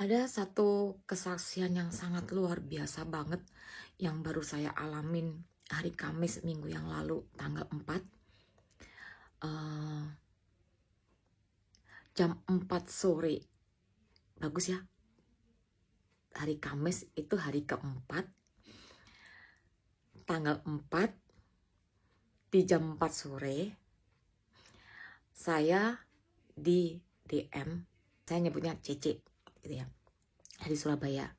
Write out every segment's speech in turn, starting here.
Ada satu kesaksian yang sangat luar biasa banget yang baru saya alamin hari Kamis minggu yang lalu tanggal 4 jam 4 sore. Bagus ya, hari Kamis itu hari keempat, tanggal 4 di jam 4 sore saya di DM, saya nyebutnya Cece gitu ya, dari Surabaya.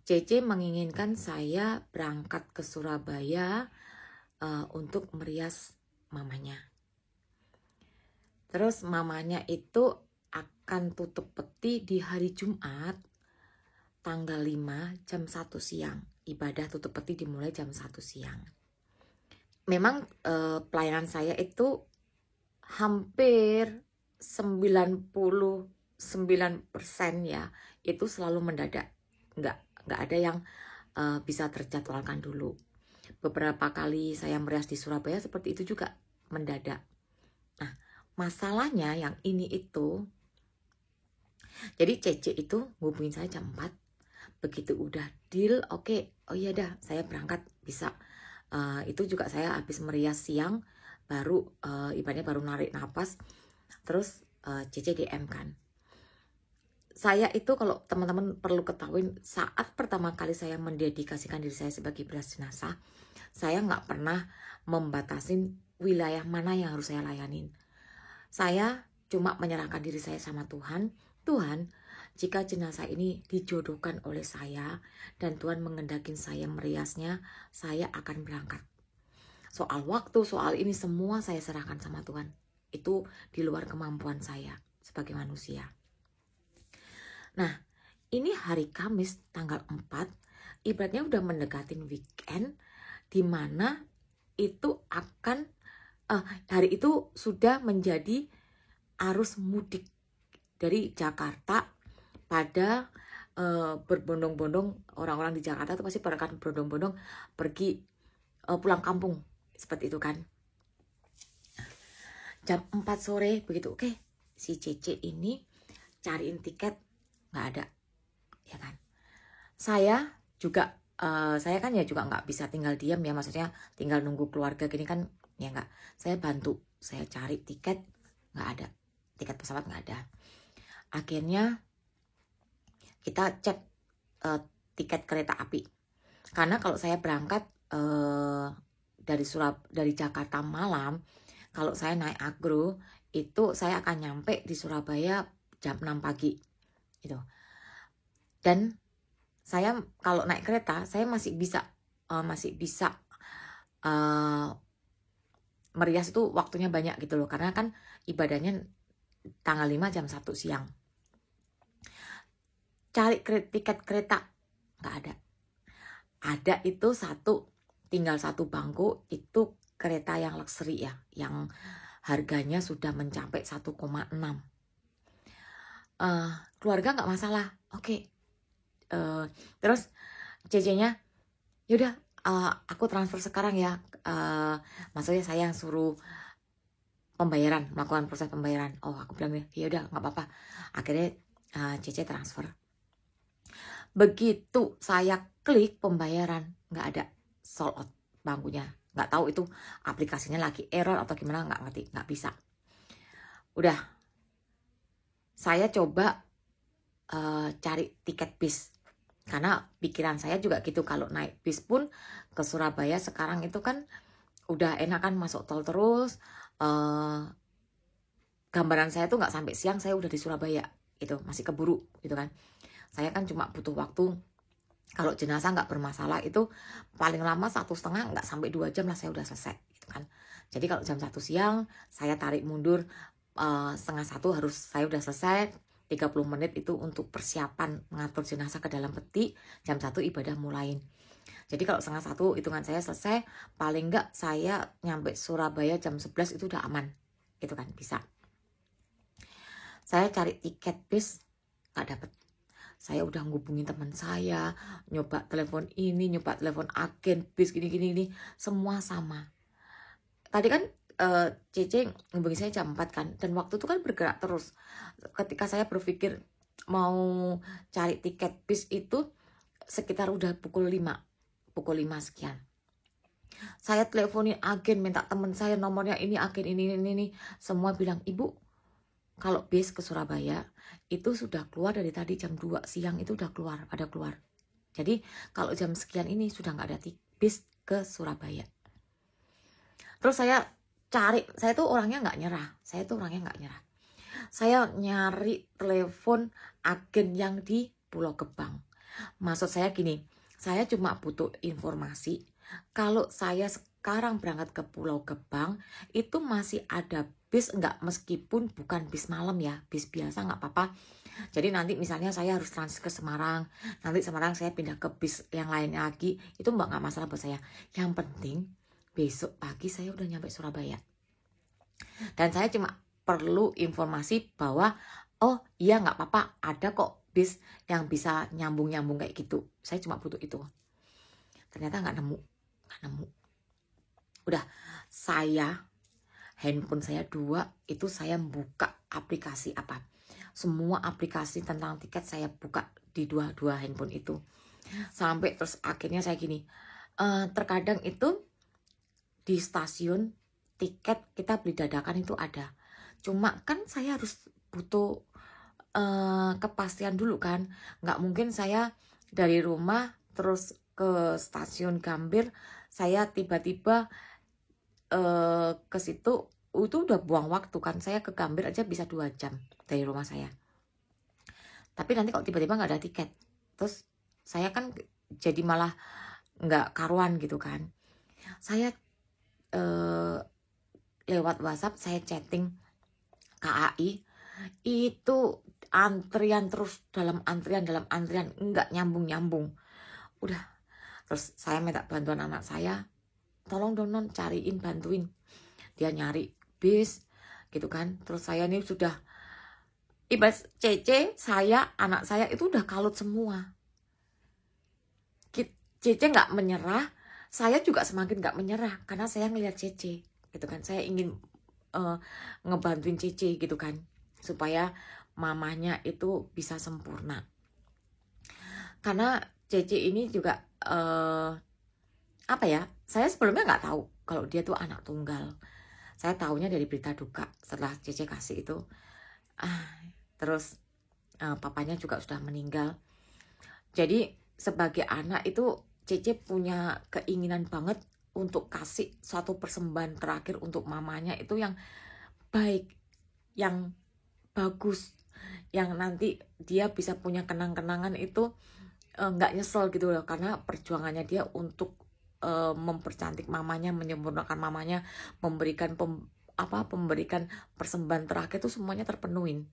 Cece menginginkan saya berangkat ke Surabaya untuk merias mamanya. Terus mamanya itu akan tutup peti di hari Jumat tanggal 5 jam 1 siang. Ibadah tutup peti dimulai jam 1 siang. Memang pelayanan saya itu hampir 99% ya itu selalu mendadak. Nggak ada yang bisa terjadwalkan dulu. Beberapa kali saya merias di Surabaya seperti itu juga mendadak. Nah, masalahnya yang ini itu, jadi Cece itu hubungin saya jam 4. Begitu udah deal, oke, oh iya dah, saya berangkat bisa. Itu juga saya habis merias siang, baru ibaratnya baru narik napas, terus Cece DM kan. Saya itu kalau teman-teman perlu ketahuin, saat pertama kali saya mendedikasikan diri saya sebagai beras jenazah, saya nggak pernah membatasin wilayah mana yang harus saya layanin. Saya cuma menyerahkan diri saya sama Tuhan. Tuhan, jika jenazah ini dijodohkan oleh saya dan Tuhan mengendakin saya meriasnya, saya akan berangkat. Soal waktu, soal ini semua saya serahkan sama Tuhan. Itu di luar kemampuan saya sebagai manusia. Nah, ini hari Kamis tanggal 4, ibaratnya udah mendekatin weekend, di mana itu akan hari itu sudah menjadi arus mudik dari Jakarta. Pada berbondong-bondong, orang-orang di Jakarta itu pasti akan berbondong-bondong pergi pulang kampung, seperti itu kan. Jam 4 sore begitu, oke, si Cece ini cariin tiket, nggak ada, ya kan. Saya juga saya kan ya juga nggak bisa tinggal diam ya, maksudnya tinggal nunggu keluarga gini kan ya nggak. Saya bantu, saya cari tiket, nggak ada, tiket pesawat nggak ada. Akhirnya kita cek tiket kereta api, karena kalau saya berangkat dari Jakarta malam, kalau saya naik Agro itu saya akan nyampe di Surabaya jam 6 pagi gitu. Dan saya kalau naik kereta saya masih bisa merias itu waktunya banyak gitu loh, karena kan ibadahnya tanggal 5 jam 1 siang. Cari tiket kereta nggak ada. Ada itu tinggal satu bangku, itu kereta yang luxury ya, yang harganya sudah mencapai 1,6. Keluarga nggak masalah, oke. Terus Cece-nya, yaudah aku transfer sekarang ya. Maksudnya saya yang suruh pembayaran, melakukan proses pembayaran. Oh, aku bilang ya udah nggak apa-apa. Akhirnya Cece transfer. Begitu saya klik pembayaran, nggak ada, sold out bangkunya. Nggak tahu itu aplikasinya lagi error atau gimana, nggak ngerti, nggak bisa. Udah, saya coba cari tiket bis, karena pikiran saya juga gitu, kalau naik bis pun ke Surabaya sekarang itu kan udah enak kan, masuk tol terus. Gambaran saya tuh nggak sampai siang saya udah di Surabaya, itu masih keburu gitu kan. Saya kan cuma butuh waktu, kalau jenazah nggak bermasalah itu paling lama 1,5 nggak sampai 2 jam lah saya udah selesai gitu kan. Jadi kalau jam 1 siang saya tarik mundur 1:30 harus saya udah selesai. 30 menit itu untuk persiapan mengatur jenazah ke dalam peti, jam 1 ibadah mulai. Jadi kalau 1:30 hitungan saya selesai, paling nggak saya nyampe Surabaya jam 11 itu udah aman gitu kan, bisa. Saya cari tiket bis nggak dapet. Saya udah ngubungin teman saya, nyoba telepon ini, nyoba telepon agen bis gini, semua sama. Tadi kan Cece ngubungin saya jam 4 kan, dan waktu itu kan bergerak terus. Ketika saya berpikir mau cari tiket bis itu sekitar udah pukul 5 sekian. Saya teleponin agen, minta temen saya nomornya ini, agen ini. Semua bilang, ibu kalau bis ke Surabaya itu sudah keluar dari tadi jam 2 siang itu udah keluar, pada keluar. Jadi kalau jam sekian ini sudah nggak ada bis ke Surabaya. Terus saya cari, saya tuh orangnya nggak nyerah. Saya nyari telepon agen yang di Pulau Gebang. Maksud saya gini, saya cuma butuh informasi. Kalau saya sekarang berangkat ke Pulau Gebang, itu masih ada bis enggak, meskipun bukan bis malam ya, bis biasa nggak apa-apa. Jadi nanti misalnya saya harus transit ke Semarang, nanti Semarang saya pindah ke bis yang lain lagi, itu nggak masalah buat saya. Yang penting besok pagi saya udah nyampe Surabaya. Dan saya cuma perlu informasi bahwa oh iya nggak apa-apa, ada kok bis yang bisa nyambung-nyambung kayak gitu. Saya cuma butuh itu. Ternyata nggak nemu. Udah, handphone saya 2, itu saya buka aplikasi apa. Semua aplikasi tentang tiket saya buka di dua handphone itu. Sampai terus akhirnya saya gini, terkadang itu di stasiun tiket kita beli dadakan itu ada. Cuma kan saya harus butuh kepastian dulu kan. Nggak mungkin saya dari rumah terus ke stasiun Gambir, saya tiba-tiba ke situ, itu udah buang waktu kan. Saya ke Gambir aja bisa 2 jam dari rumah saya. Tapi nanti kalau tiba-tiba nggak ada tiket, terus saya kan jadi malah nggak karuan gitu kan. Saya lewat WhatsApp saya chatting KAI, itu antrian terus, dalam antrian nggak nyambung. Udah, terus saya minta bantuan anak saya, tolong dong non cariin, bantuin. Dia nyari bis gitu kan. Terus saya ini sudah ibarat Cece, saya, anak saya itu udah kalut semua. Cece nggak menyerah, saya juga semakin nggak menyerah karena saya ngelihat Cece gitu kan. Saya ingin ngebantuin Cece gitu kan, supaya mamanya itu bisa sempurna. Karena Cece ini juga apa ya, saya sebelumnya nggak tahu kalau dia tuh anak tunggal. Saya tahunya dari berita duka setelah Cece kasih itu. Terus papanya juga sudah meninggal. Jadi sebagai anak itu Cece punya keinginan banget untuk kasih suatu persembahan terakhir untuk mamanya, itu yang baik, yang bagus, yang nanti dia bisa punya kenang-kenangan itu nggak nyesel gitu loh, karena perjuangannya dia untuk mempercantik mamanya, menyempurnakan mamanya, memberikan persembahan terakhir itu semuanya terpenuhin.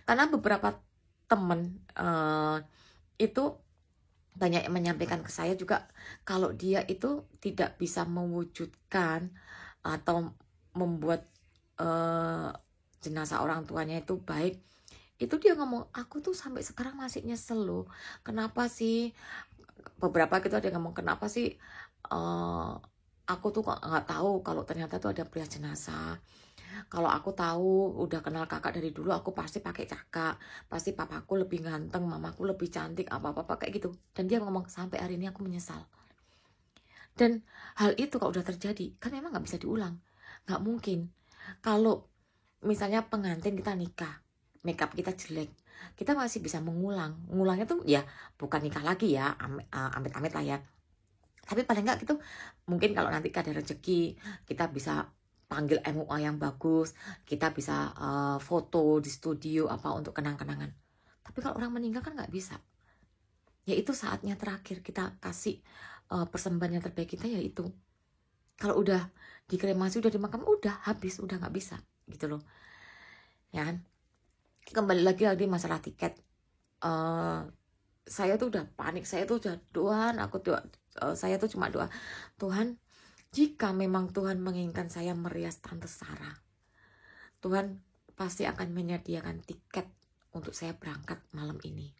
Karena beberapa temen itu banyak yang menyampaikan ke saya juga, kalau dia itu tidak bisa mewujudkan atau membuat jenazah orang tuanya itu baik. Itu dia ngomong, aku tuh sampai sekarang masih nyesel loh, kenapa sih, beberapa gitu ada yang ngomong, kenapa sih aku tuh kok nggak tahu kalau ternyata tuh ada pria jenazah. Kalau aku tahu, udah kenal kakak dari dulu, aku pasti pakai kakak, pasti papaku lebih ganteng, mamaku lebih cantik, apa-apa kayak gitu. Dan dia ngomong, sampai hari ini aku menyesal. Dan hal itu kalau udah terjadi, kan memang nggak bisa diulang, nggak mungkin. Kalau misalnya pengantin kita nikah, makeup kita jelek, kita masih bisa mengulang. Ngulangnya tuh ya bukan nikah lagi ya, amit-amit lah ya. Tapi paling nggak gitu, mungkin kalau nanti ada rezeki, kita bisa panggil MUA yang bagus, kita bisa foto di studio apa untuk kenang-kenangan. Tapi kalau orang meninggal kan nggak bisa. Ya itu saatnya terakhir kita kasih persembahan yang terbaik kita, ya itu. Kalau udah dikremasi, udah dimakam, udah habis, udah nggak bisa gitu loh. Ya kan? Kembali lagi masalah tiket. Saya tuh udah panik, saya tuh udah saya tuh cuma doa, Tuhan, jika memang Tuhan menginginkan saya merias Tante Sarah, Tuhan pasti akan menyediakan tiket untuk saya berangkat malam ini.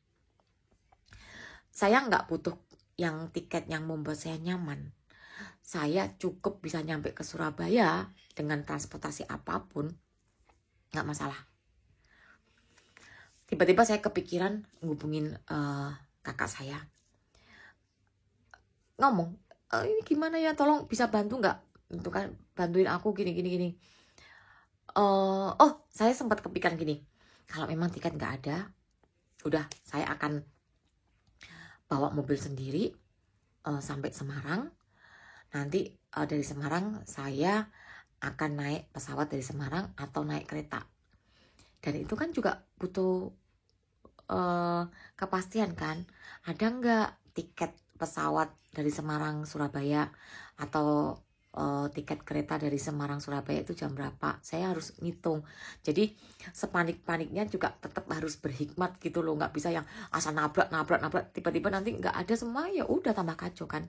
Saya nggak butuh yang tiket yang membuat saya nyaman. Saya cukup bisa nyampe ke Surabaya dengan transportasi apapun, nggak masalah. tiba-tiba saya kepikiran ngubungin kakak saya, ngomong, ini gimana ya, tolong bisa bantu nggak, itu kan bantuin aku gini. Oh, saya sempat kepikiran gini, kalau memang tiket nggak ada, udah saya akan bawa mobil sendiri sampai Semarang. Nanti dari Semarang saya akan naik pesawat dari Semarang atau naik kereta. Dan itu kan juga butuh kepastian kan, ada nggak tiket pesawat dari Semarang Surabaya atau tiket kereta dari Semarang Surabaya itu jam berapa, saya harus ngitung. Jadi sepanik-paniknya juga tetap harus berhikmat gitu loh, nggak bisa yang asal nabrak tiba-tiba nanti nggak ada semua, ya udah tambah kacau kan.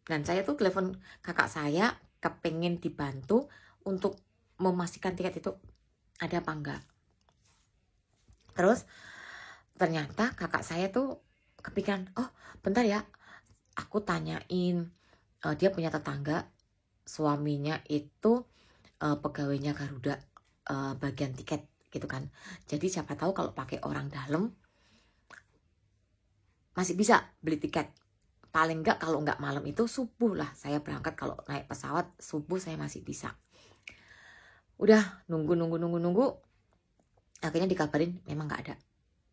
Dan saya tuh telepon kakak saya kepengen dibantu untuk memastikan tiket itu ada apa enggak. Terus ternyata kakak saya tuh kepikiran, oh bentar ya, aku tanyain, dia punya tetangga, suaminya itu pegawainya Garuda, bagian tiket gitu kan. Jadi siapa tahu kalau pakai orang dalam masih bisa beli tiket. Paling enggak kalau enggak malam itu subuh lah saya berangkat, kalau naik pesawat subuh saya masih bisa. Udah nunggu, akhirnya dikabarin memang enggak ada.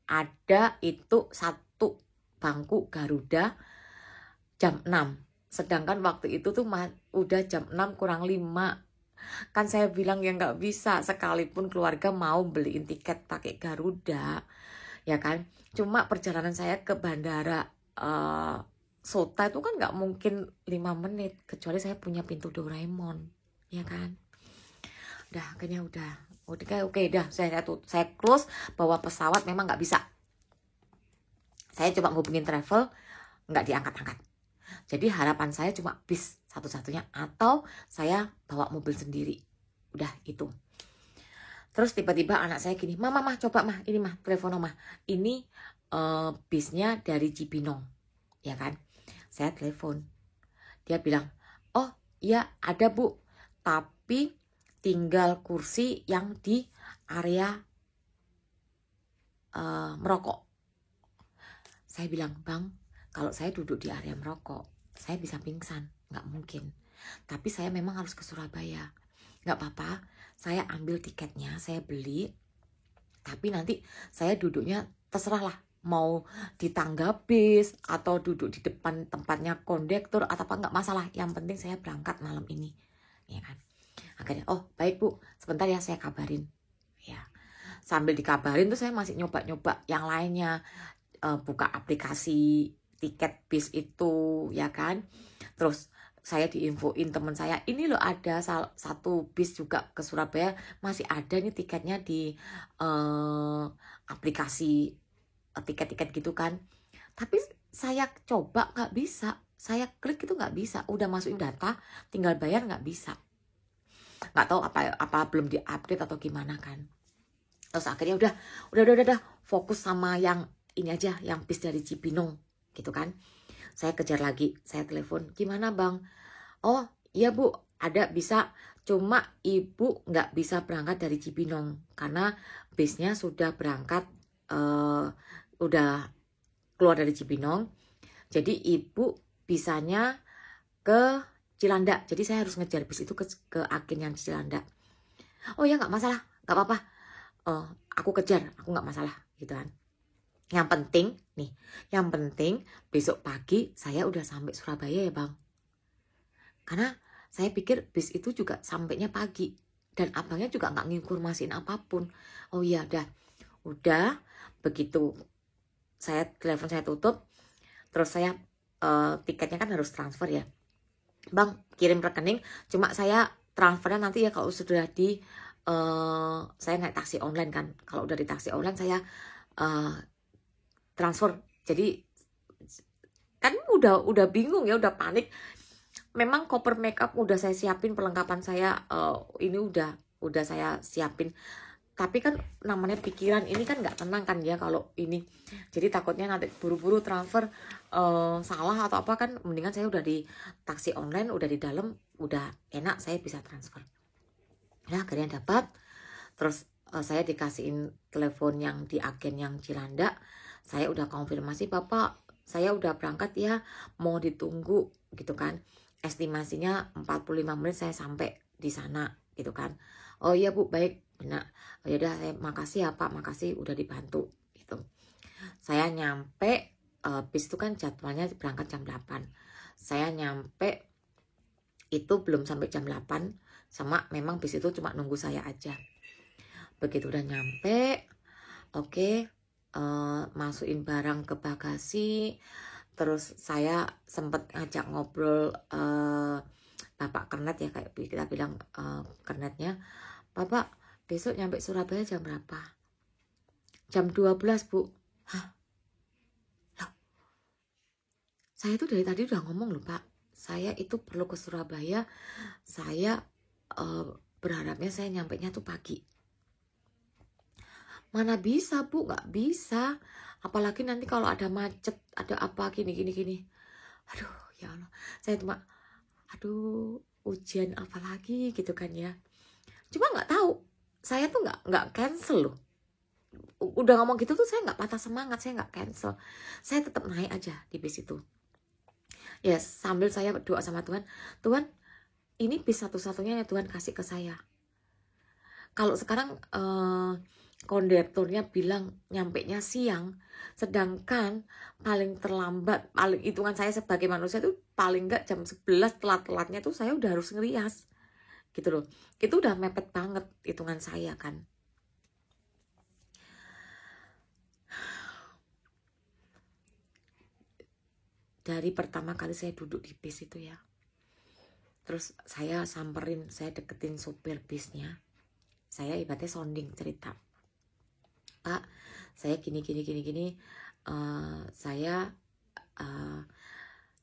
Ada itu satu bangku Garuda jam 6. Sedangkan waktu itu tuh udah jam 6 kurang 5. Kan saya bilang ya nggak bisa, sekalipun keluarga mau beliin tiket pakai Garuda, ya kan. Cuma perjalanan saya ke bandara Sota itu kan nggak mungkin 5 menit, kecuali saya punya pintu Doraemon, ya kan. Udah, akhirnya oke, saya close bahwa pesawat memang nggak bisa. Saya coba ngubungin travel, nggak diangkat-angkat. Jadi harapan saya cuma bis satu-satunya, atau saya bawa mobil sendiri. Udah itu. Terus tiba-tiba anak saya gini, mah coba mah, ini mah telepon mah, ini bisnya dari Cibinong, ya kan. Saya telepon, dia bilang, oh iya ada bu, tapi tinggal kursi yang di area merokok. Saya bilang, bang, kalau saya duduk di area merokok, saya bisa pingsan, nggak mungkin. Tapi saya memang harus ke Surabaya. Nggak apa-apa, saya ambil tiketnya, saya beli. Tapi nanti saya duduknya terserah lah, mau di tangga bis atau duduk di depan tempatnya kondektur atau apa, nggak masalah. Yang penting saya berangkat malam ini, ya kan. Akhirnya, oh baik bu, sebentar ya saya kabarin. Ya, sambil dikabarin tuh saya masih nyoba-nyoba yang lainnya, buka aplikasi tiket bis itu, ya kan. Terus saya diinfoin teman saya, ini loh ada satu bis juga ke Surabaya, masih ada nih tiketnya di aplikasi tiket-tiket gitu kan. Tapi saya coba nggak bisa, saya klik itu nggak bisa, udah masukin data tinggal bayar nggak bisa. Nggak tahu apa belum diupdate atau gimana kan. Terus akhirnya udah fokus sama yang ini aja, yang bis dari Cibinong gitu kan. Saya kejar lagi, saya telepon, gimana bang? Oh iya bu, ada bisa, cuma ibu nggak bisa berangkat dari Cibinong karena bisnya sudah berangkat, udah keluar dari Cibinong. Jadi ibu bisanya ke Cilandak, jadi saya harus ngejar bis itu ke agen yang Cilandak. Oh ya nggak masalah, nggak apa-apa, aku kejar, aku nggak masalah gitu kan. Yang penting besok pagi saya udah sampai Surabaya ya bang. Karena saya pikir bis itu juga sampainya pagi, dan abangnya juga nggak nginformasiin apapun. Oh iya udah begitu saya telepon saya tutup, terus saya tiketnya kan harus transfer ya. Bang, kirim rekening, cuma saya transfernya nanti ya kalau sudah di saya naik taksi online kan. Kalau udah di taksi online saya transfer. Jadi kan udah bingung ya, udah panik. Memang koper makeup udah saya siapin, perlengkapan saya ini udah saya siapin. Tapi kan namanya pikiran ini kan nggak tenang kan ya kalau ini. Jadi takutnya nanti buru-buru transfer salah atau apa kan. Mendingan saya udah di taksi online, udah di dalam, udah enak saya bisa transfer. Nah akhirnya dapat. Terus saya dikasihin telepon yang di agen yang Cilandak. Saya udah konfirmasi, Bapak, saya udah berangkat ya, mau ditunggu gitu kan. Estimasinya 45 menit saya sampai di sana gitu kan. Oh iya Bu, baik, benar. Oh, yaudah, saya makasih ya Pak, makasih udah dibantu gitu. Saya nyampe, bis itu kan jadwalnya berangkat jam 8. Saya nyampe itu belum sampai jam 8, sama memang bis itu cuma nunggu saya aja. Begitu udah nyampe, oke, masukin barang ke bagasi. Terus saya sempat ngajak ngobrol Bapak Kernet ya, kayak kita bilang Kernetnya, Bapak besok nyampe Surabaya jam berapa? Jam 12 Bu. Hah? Loh, saya itu dari tadi udah ngomong loh Pak, saya itu perlu ke Surabaya, saya berharapnya saya nyampenya tuh pagi. Mana bisa Bu, nggak bisa. Apalagi nanti kalau ada macet, ada apa gini. Aduh, ya Allah. Saya cuma, aduh, ujian apa lagi gitu kan ya. Cuma nggak tahu, saya tuh nggak cancel loh. Udah ngomong gitu tuh saya nggak patah semangat, saya nggak cancel. Saya tetap naik aja di bis itu. Ya, sambil saya berdoa sama Tuhan, Tuhan, ini bis satu-satunya ya Tuhan kasih ke saya. Kalau sekarang kondekturnya bilang nyampenya siang, sedangkan paling terlambat, paling hitungan saya sebagai manusia itu paling enggak jam 11 telat-telatnya tuh saya udah harus ngerias gitu loh. Itu udah mepet banget hitungan saya kan. Dari pertama kali saya duduk di bis itu ya, terus saya samperin, saya deketin supir bisnya, saya ibaratnya sounding cerita, Pak, saya gini, saya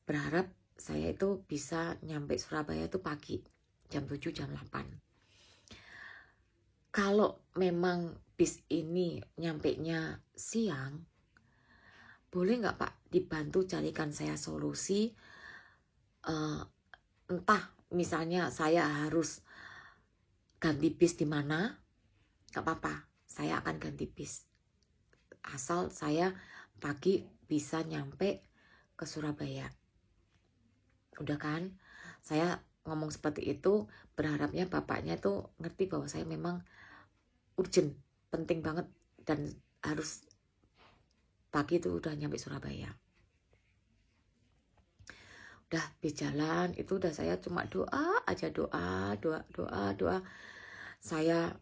berharap saya itu bisa nyampe Surabaya itu pagi, jam 7, jam 8. Kalau memang bis ini nyampenya siang, boleh nggak Pak dibantu carikan saya solusi, entah misalnya saya harus ganti bis di mana, nggak apa-apa, saya akan ganti bis. Asal saya pagi bisa nyampe ke Surabaya. Udah kan? Saya ngomong seperti itu, berharapnya bapaknya tuh ngerti bahwa saya memang urgent, penting banget, dan harus pagi itu udah nyampe Surabaya. Udah berjalan, itu udah saya cuma doa aja, doa. Saya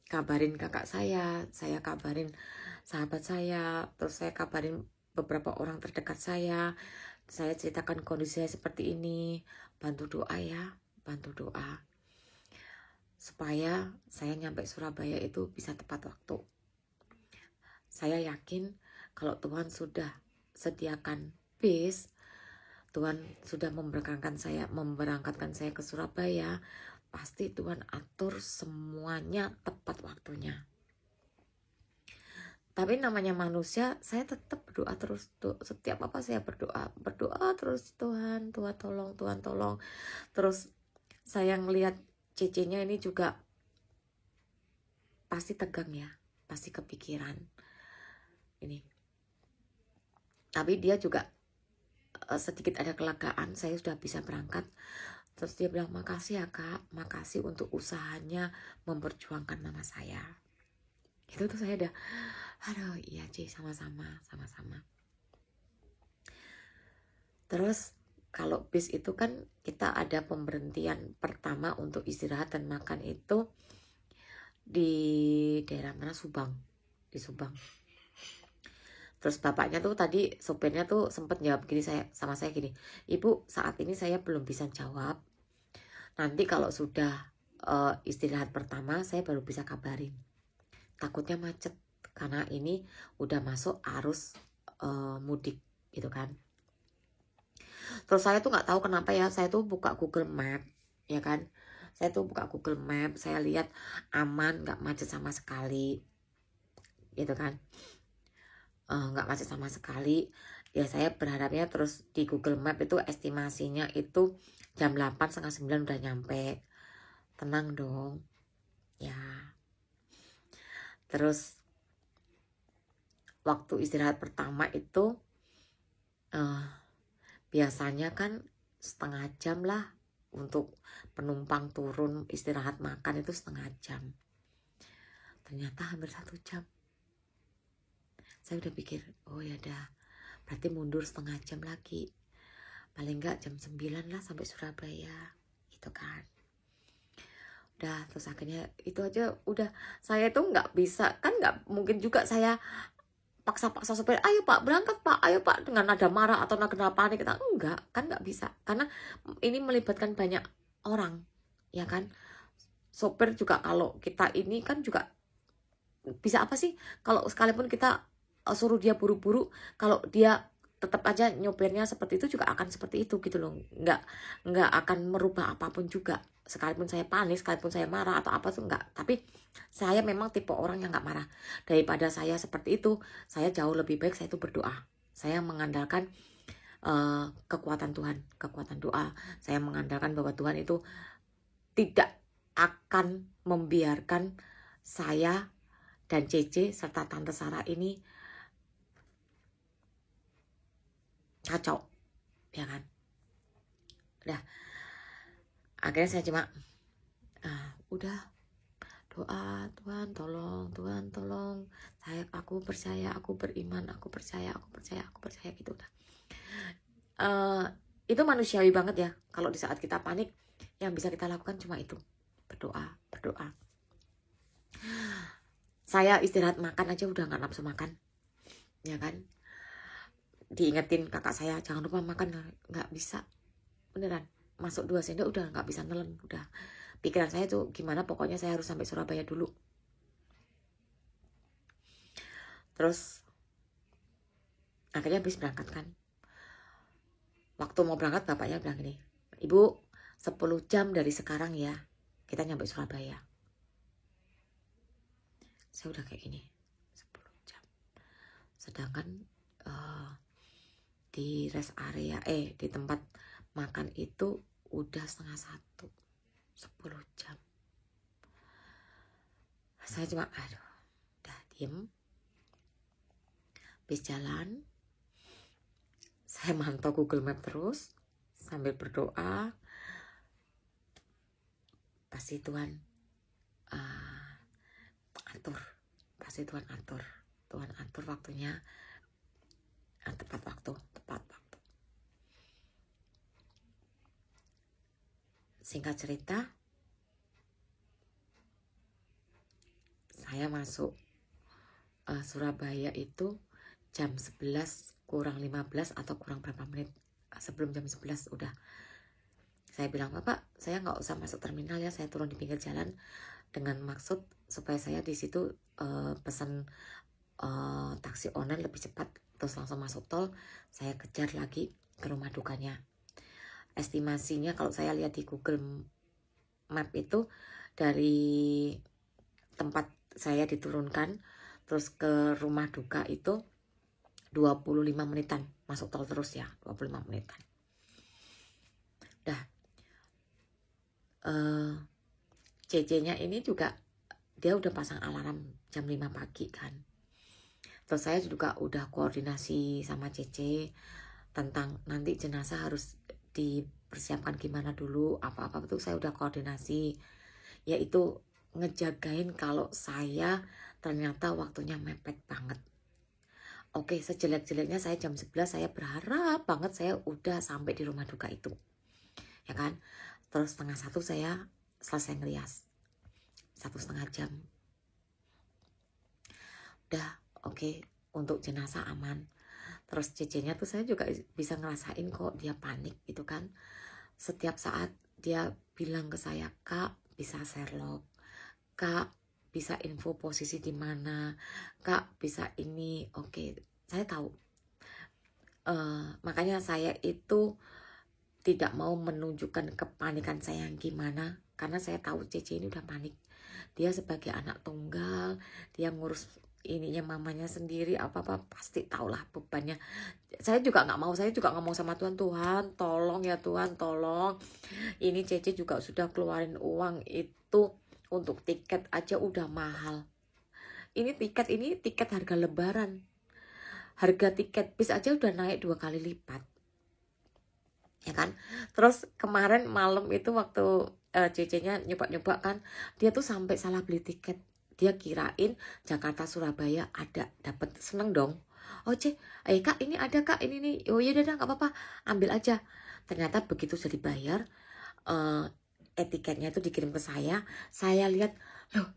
kabarin kakak saya kabarin sahabat saya, terus saya kabarin beberapa orang terdekat saya ceritakan kondisi saya seperti ini, bantu doa ya, bantu doa supaya saya nyampe Surabaya itu bisa tepat waktu. Saya yakin kalau Tuhan sudah sediakan bis, Tuhan sudah memberangkatkan saya ke Surabaya, pasti Tuhan atur semuanya tepat waktunya. Tapi namanya manusia, saya tetap berdoa terus. Setiap apa saya berdoa terus, Tuhan tolong. Terus saya ngelihat cecenya ini juga pasti tegang ya, pasti kepikiran ini. Tapi dia juga sedikit ada kelegaan, saya sudah bisa berangkat. Terus dia bilang, makasih ya Kak, makasih untuk usahanya memperjuangkan nama saya. Itu tuh saya udah, aduh iya Ci, sama-sama. Terus kalau bis itu kan kita ada pemberhentian pertama untuk istirahat dan makan itu di daerah mana, Subang, di Subang. Terus bapaknya tuh tadi, sopirnya tuh sempet jawab gini sama saya gini, Ibu saat ini saya belum bisa jawab, nanti kalau sudah istirahat pertama saya baru bisa kabarin, takutnya macet karena ini udah masuk arus mudik gitu kan. Terus saya tuh nggak tahu kenapa ya, saya tuh buka Google Map ya kan, saya tuh buka Google Map, saya lihat aman, nggak macet sama sekali gitu kan, nggak macet sama sekali. Ya saya berharapnya terus di Google Map itu estimasinya itu jam 8 setengah 9 udah nyampe. Tenang dong ya. Terus waktu istirahat pertama itu biasanya kan setengah jam lah untuk penumpang turun istirahat makan, itu setengah jam. Ternyata hampir 1 jam. Saya udah pikir, oh ya dah, berarti mundur setengah jam lagi. Paling enggak jam 9 lah sampai Surabaya, gitu kan. Udah, terus akhirnya itu aja udah. Saya tuh nggak bisa, kan nggak mungkin juga saya paksa-paksa sopir, ayo pak berangkat pak, ayo pak, dengan nada marah atau nada panik. Kita enggak, kan nggak bisa, karena ini melibatkan banyak orang, ya kan. Sopir juga, kalau kita ini kan juga bisa apa sih, kalau sekalipun kita suruh dia buru-buru, kalau dia tetap aja nyopirnya seperti itu juga akan seperti itu gitu loh. Nggak akan merubah apapun juga, sekalipun saya panik, sekalipun saya marah atau apa tuh enggak. Tapi saya memang tipe orang yang nggak marah. Daripada saya seperti itu, saya jauh lebih baik saya itu berdoa. Saya mengandalkan kekuatan Tuhan, kekuatan doa. Saya mengandalkan bahwa Tuhan itu tidak akan membiarkan saya dan Cece serta Tante Sarah ini kacau, ya kan. Udah, akhirnya saya cuma udah doa, Tuhan tolong, Tuhan tolong, aku percaya, aku beriman, aku percaya gitu udah. Itu manusiawi banget ya, kalau di saat kita panik yang bisa kita lakukan cuma itu, berdoa. Saya istirahat makan aja udah nggak nafsu makan, ya kan. Diingetin kakak saya jangan lupa makan, nggak bisa, beneran. Masuk 2 sendok udah nggak bisa nelen, udah. Pikiran saya tuh gimana, pokoknya saya harus sampai Surabaya dulu. Terus akhirnya habis berangkat kan. Waktu mau berangkat bapaknya bilang gini, Ibu 10 jam dari sekarang ya kita nyampe Surabaya. Saya udah kayak gini, 10 jam. Sedangkan di rest area, di tempat makan itu udah 12:30, 10 jam. Saya cuma udah diem. Habis jalan, saya mantau Google Map terus sambil berdoa. Pasti Tuhan atur waktunya, tepat waktu. Singkat cerita, saya masuk Surabaya itu jam 11 kurang 15 atau kurang berapa menit sebelum jam 11 udah. Saya bilang, Bapak, saya nggak usah masuk terminal ya, saya turun di pinggir jalan dengan maksud supaya saya di situ pesan taksi online lebih cepat, terus langsung masuk tol, saya kejar lagi ke rumah dukanya. Estimasinya kalau saya lihat di Google Map itu dari tempat saya diturunkan terus ke rumah duka itu 25 menitan, masuk tol terus ya, 25 menitan. Udah. CC-nya ini juga dia udah pasang alarm jam 5 pagi kan. Terus saya juga udah koordinasi sama CC tentang nanti jenazah harus dipersiapkan gimana dulu, apa-apa itu saya udah koordinasi. Yaitu ngejagain kalau saya ternyata waktunya mepet banget. Oke, sejelek-jeleknya saya jam 11 saya berharap banget saya udah sampai di rumah duka itu, ya kan. Terus 12:30 saya selesai ngerias, 1,5 jam. Udah oke, untuk jenazah aman. Terus CC-nya tuh saya juga bisa ngerasain kok dia panik gitu kan. Setiap saat dia bilang ke saya, Kak bisa share log, Kak bisa info posisi di mana, Kak bisa ini. Oke, saya tahu. Makanya saya itu tidak mau menunjukkan kepanikan saya yang gimana, karena saya tahu Cece ini udah panik. Dia sebagai anak tunggal, dia ngurus ininya mamanya sendiri, apa-apa pasti tahulah bebannya. Saya juga nggak mau, saya juga ngomong sama Tuhan, Tuhan tolong ya Tuhan, tolong. Ini Cece juga sudah keluarin uang itu untuk tiket aja udah mahal. ini tiket harga lebaran. Harga tiket bis aja udah naik 2 kali lipat. Ya kan? Terus kemarin malam itu waktu Cece-nya nyoba-nyoba kan, dia tuh sampai salah beli tiket. Dia kirain Jakarta Surabaya ada, dapat, seneng dong. Oh Kak ini ada Kak, ini nih. Oh iya udah nggak apa-apa, ambil aja. Ternyata begitu sudah dibayar, tiketnya itu dikirim ke saya lihat, loh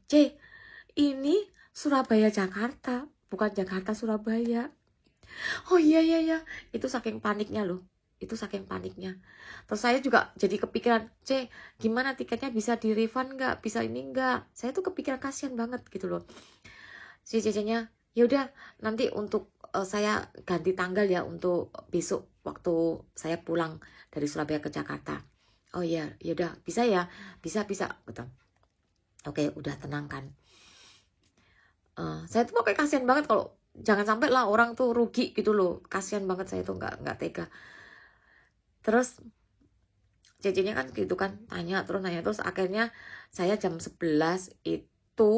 ini Surabaya Jakarta, bukan Jakarta Surabaya. Oh iya, itu saking paniknya loh. Terus saya juga jadi kepikiran, gimana tiketnya, bisa di refund nggak, bisa ini nggak. Saya tuh kepikiran, kasihan banget gitu loh. Si Cece-nya, ya udah nanti untuk saya ganti tanggal ya untuk besok waktu saya pulang dari Surabaya ke Jakarta. Oh iya, ya udah bisa ya, bisa gitu. Oke, udah tenang kan. Saya tuh pokoknya kasihan banget, kalau jangan sampai lah orang tuh rugi gitu loh. Kasihan banget, saya tuh nggak tega. Terus Cece-nya kan gitu kan, nanya terus akhirnya saya jam 11 itu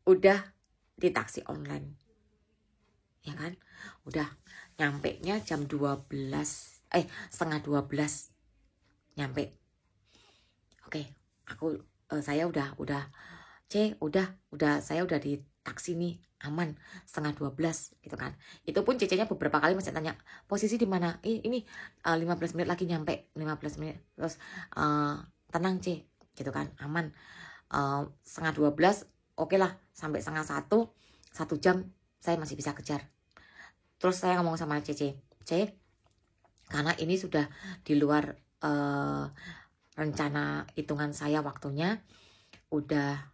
udah di taksi online. Ya kan? Udah nyampe-nya jam 12, setengah 12 nyampe. Oke, saya udah saya udah di taksi nih, aman, setengah 12 gitu kan. Itu pun Cece-nya beberapa kali masih tanya, posisi di mana? Ini 15 menit lagi nyampe, 15 menit. Terus tenang gitu kan, aman. Setengah 12, oke lah, sampai setengah 1 jam saya masih bisa kejar. Terus saya ngomong sama Cece, karena ini sudah di luar rencana hitungan saya waktunya, udah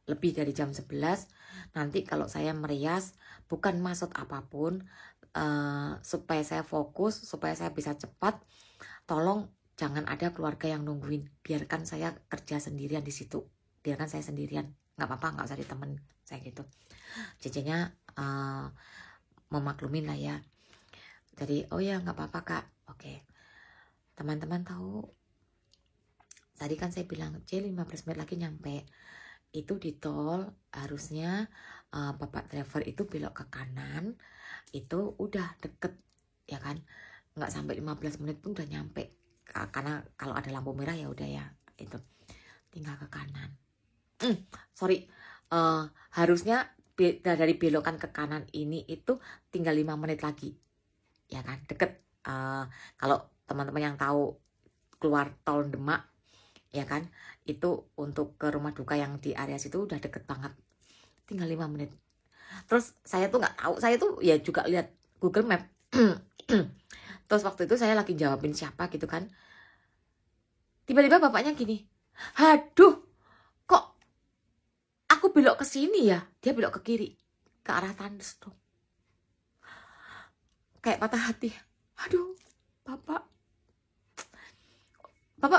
lebih dari jam 11. Nanti kalau saya merias, bukan maksud apapun, supaya saya fokus, supaya saya bisa cepat, tolong jangan ada keluarga yang nungguin, biarkan saya kerja sendirian di situ, biarkan saya sendirian, nggak apa-apa, nggak usah ditemen saya gitu. Cece-nya memaklumin lah ya. Jadi oh ya nggak apa-apa Kak. Oke. Teman-teman tahu, tadi kan saya bilang 15 menit lagi nyampe. Itu di tol harusnya bapak driver itu belok ke kanan, itu udah deket ya kan, nggak sampai 15 menit pun udah nyampe, karena kalau ada lampu merah ya udah ya, itu tinggal ke kanan. Sorry, harusnya dari belokan ke kanan ini itu tinggal 5 menit lagi ya kan, deket. Kalau teman-teman yang tahu keluar tol Demak ya kan, itu untuk ke rumah duka yang di area situ udah deket banget, tinggal 5 menit. Terus saya tuh nggak tahu, saya tuh ya juga lihat Google Map. Terus waktu itu saya lagi jawabin siapa gitu kan, tiba-tiba bapaknya gini, aduh kok aku belok ke sini ya, dia belok ke kiri ke arah Tandes tuh. Kayak patah hati, aduh bapak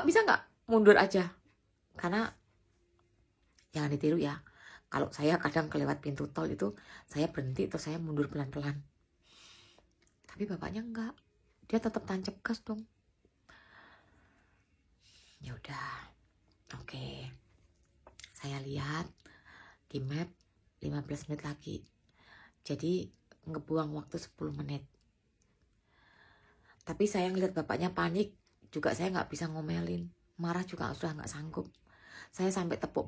bisa nggak mundur aja, karena jangan ditiru ya, kalau saya kadang kelewat pintu tol itu saya berhenti terus saya mundur pelan-pelan, tapi bapaknya enggak, dia tetap tancap gas dong. Ya udah, oke. Saya lihat di map 15 menit lagi, jadi ngebuang waktu 10 menit. Tapi saya ngeliat bapaknya panik juga, saya nggak bisa ngomelin, marah juga sudah nggak sanggup. Saya sampai tepuk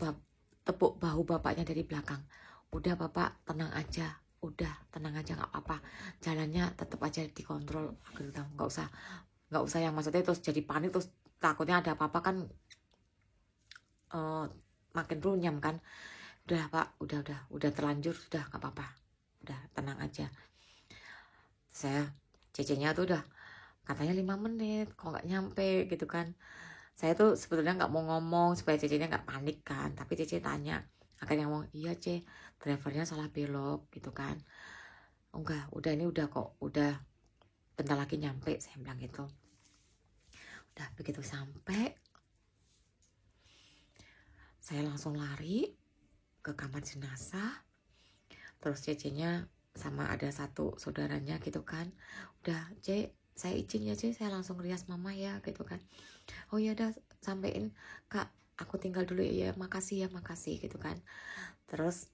bahu bapaknya dari belakang. Udah bapak, tenang aja, nggak apa-apa, jalannya tetap aja dikontrol. Nggak usah yang maksudnya terus jadi panik, terus takutnya ada apa-apa kan, makin runyam kan. Udah pak, udah terlanjur, sudah nggak apa-apa, udah tenang aja. Saya Cece-nya tuh udah katanya 5 menit kok nggak nyampe gitu kan. Saya tuh sebetulnya nggak mau ngomong supaya Cece-nya nggak panik kan, tapi Cece tanya, akhirnya ngomong, iya drivernya salah belok gitu kan. Enggak, udah ini udah kok, udah bentar lagi nyampe, saya bilang gitu. Udah begitu sampai, saya langsung lari ke kamar jenazah. Terus Cece-nya sama ada satu saudaranya gitu kan, udah saya izin ya saya langsung rias mama ya gitu kan. Oh ya udah, sampein Kak aku tinggal dulu ya, makasih gitu kan. Terus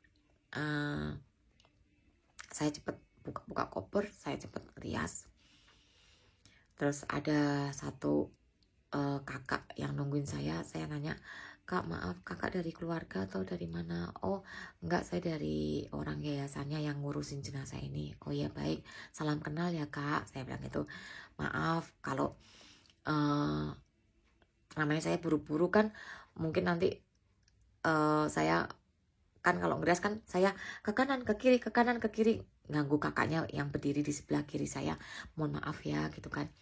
saya cepet buka koper, saya cepet rias. Terus ada satu kakak yang nungguin saya nanya, "Kak, maaf, kakak dari keluarga atau dari mana?" "Oh enggak, saya dari orang yayasannya yang ngurusin jenazah ini." "Oh ya baik, salam kenal ya kak," saya bilang gitu. "Maaf kalau namanya saya buru-buru kan, mungkin nanti saya kan kalau ngerias kan saya ke kanan ke kiri ganggu kakaknya yang berdiri di sebelah kiri saya, mohon maaf ya," gitu kan.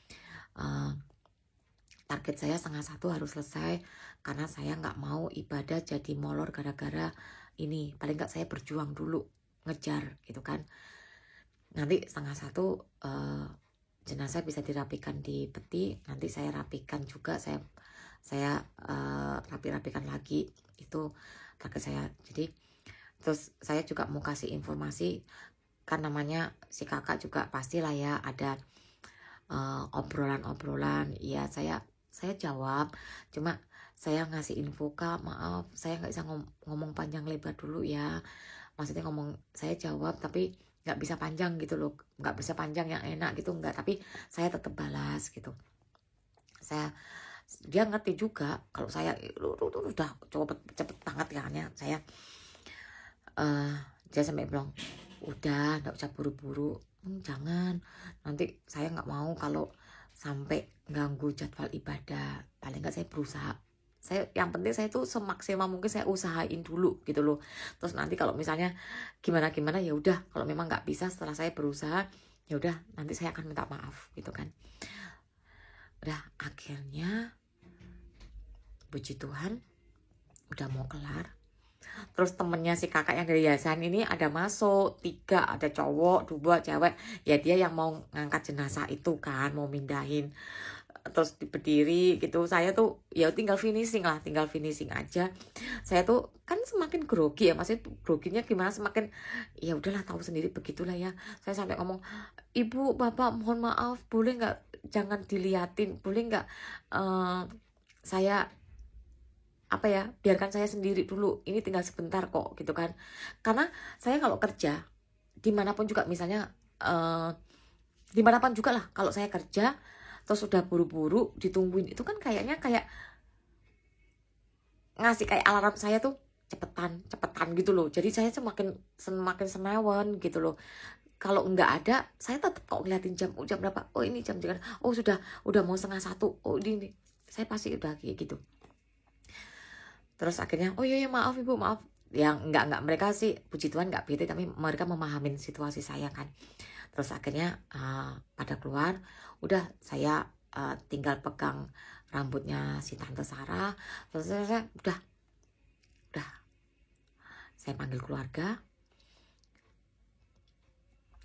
Target saya 12:30 harus selesai karena saya nggak mau ibadah jadi molor gara-gara ini. Paling nggak saya berjuang dulu ngejar gitu kan. Nanti 12:30 jenazah bisa dirapikan di peti, nanti saya rapikan juga, saya rapikan lagi, itu target saya. Jadi terus saya juga mau kasih informasi, kan namanya si kakak juga pastilah ya ada obrolan-obrolan. Ya saya jawab, cuma saya ngasih info, "Kak maaf saya nggak bisa ngomong panjang lebar dulu ya," maksudnya saya jawab tapi nggak bisa panjang gitu loh, nggak bisa panjang yang enak gitu, nggak, tapi saya tetap balas gitu. Dia ngerti juga kalau saya udah cepet banget kan ya saya. Dia sampai bilang, "Udah nggak usah buru-buru." Jangan, nanti saya nggak mau kalau sampai ganggu jadwal ibadah. Paling nggak saya berusaha, yang penting saya tuh semaksimal mungkin saya usahain dulu gitu loh. Terus nanti kalau misalnya gimana ya udah, kalau memang nggak bisa setelah saya berusaha ya udah, nanti saya akan minta maaf gitu kan. Udah, akhirnya puji Tuhan udah mau kelar. Terus temennya si kakak yang dari yayasan ini ada masuk 3, ada cowok 2 cewek, ya dia yang mau ngangkat jenazah itu kan, mau mindahin. Terus berdiri gitu, saya tuh ya tinggal finishing aja. Saya tuh kan semakin grogi ya, maksudnya groginya gimana, semakin ya udahlah, tahu sendiri begitulah ya. Saya sampai ngomong, "Ibu, bapak, mohon maaf, boleh nggak jangan diliatin, boleh nggak saya biarkan saya sendiri dulu, ini tinggal sebentar kok," gitu kan. Karena saya kalau kerja dimanapun juga, misalnya dimanapun juga lah, kalau saya kerja terus udah buru-buru ditungguin, itu kan kayaknya kayak ngasih kayak alarm saya tuh cepetan gitu loh. Jadi saya semakin senewan gitu loh. Kalau nggak ada, saya tetap kok ngeliatin jam, jam berapa, oh ini jam 3, oh udah mau 12:30, oh ini saya pasti udah kayak gitu. Terus akhirnya, "Oh iya maaf ibu, maaf." Yang enggak, mereka sih puji Tuhan nggak bete, tapi mereka memahamin situasi saya kan. Terus akhirnya pada keluar, udah saya tinggal pegang rambutnya si Tante Sarah. Terus saya udah saya panggil keluarga,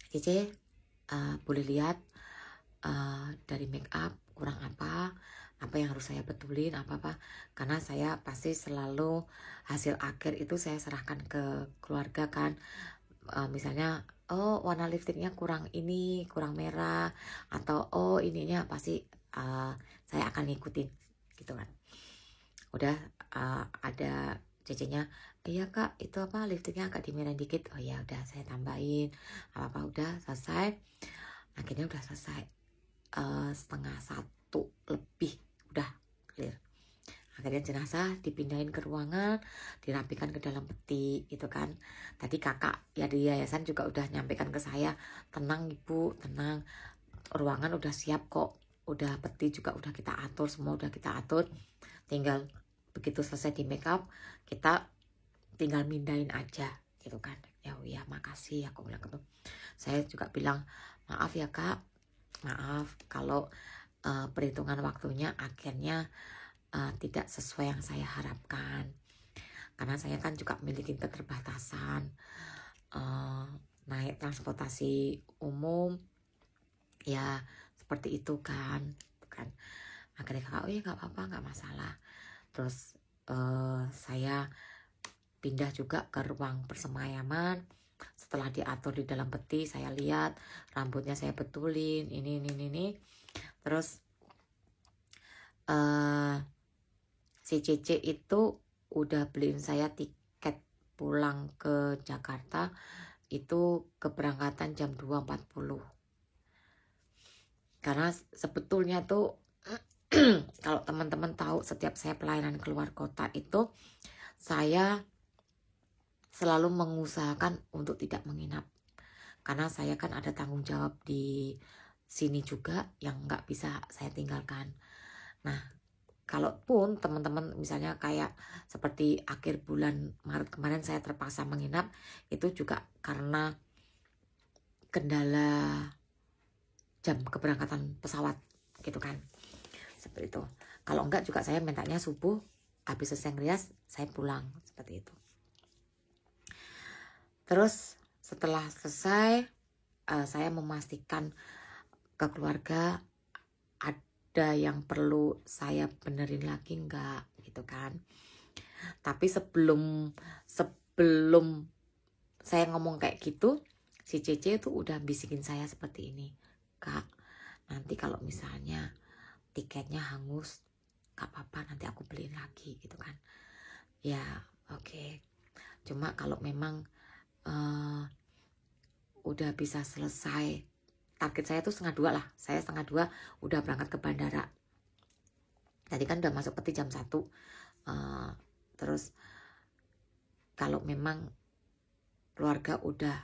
"Cece, boleh lihat dari make up kurang apa yang harus saya betulin, apa karena saya pasti selalu hasil akhir itu saya serahkan ke keluarga kan. Misalnya, oh warna lipstiknya kurang ini, kurang merah, atau oh ininya pasti saya akan ngikutin gitu kan. Udah ada cecenya, "Iya kak, itu apa lipstiknya agak dimerahin dikit." "Oh ya udah saya tambahin." Apa udah selesai. Akhirnya udah selesai 12:30 lebih, udah clear. Akhirnya jenazah dipindahin ke ruangan, dirapikan ke dalam peti gitu kan. Tadi kakak ya di yayasan juga udah nyampaikan ke saya, "Tenang ibu, tenang, ruangan udah siap kok, udah peti juga udah kita atur, semua udah kita atur, tinggal begitu selesai di make up kita tinggal mindahin aja gitu kan." "Ya uya makasih," aku bilang gitu. Saya juga bilang, "Maaf ya kak, maaf kalau perhitungan waktunya akhirnya tidak sesuai yang saya harapkan, karena saya kan juga memiliki keterbatasan naik transportasi umum ya seperti itu kan." Akhirnya kakak, "Oh ya nggak apa-apa, nggak masalah." Terus saya pindah juga ke ruang persemayaman. Setelah diatur di dalam peti, saya lihat rambutnya saya betulin, ini. Terus si Cece itu udah beliin saya tiket pulang ke Jakarta, itu keberangkatan jam 2.40. Karena sebetulnya tuh kalau teman-teman tahu, setiap saya pelayanan keluar kota itu saya selalu mengusahakan untuk tidak menginap. Karena saya kan ada tanggung jawab di sini juga yang nggak bisa saya tinggalkan. Nah, kalaupun teman-teman misalnya kayak seperti akhir bulan Maret kemarin saya terpaksa menginap, itu juga karena kendala jam keberangkatan pesawat gitu kan, seperti itu. Kalau enggak juga saya mintanya subuh habis selesai ngerias saya pulang, seperti itu. Terus setelah selesai saya memastikan ke keluarga ada yang perlu saya benerin lagi enggak gitu kan. Tapi sebelum saya ngomong kayak gitu, si Cece itu udah bisikin saya seperti ini, Kak, nanti kalau misalnya tiketnya hangus gak apa-apa, nanti aku beliin lagi gitu kan. Ya oke. Cuma kalau memang udah bisa selesai, target saya tuh 1:30 lah, saya 1:30 udah berangkat ke bandara. Tadi kan udah masuk peti jam 1. Terus kalau memang keluarga udah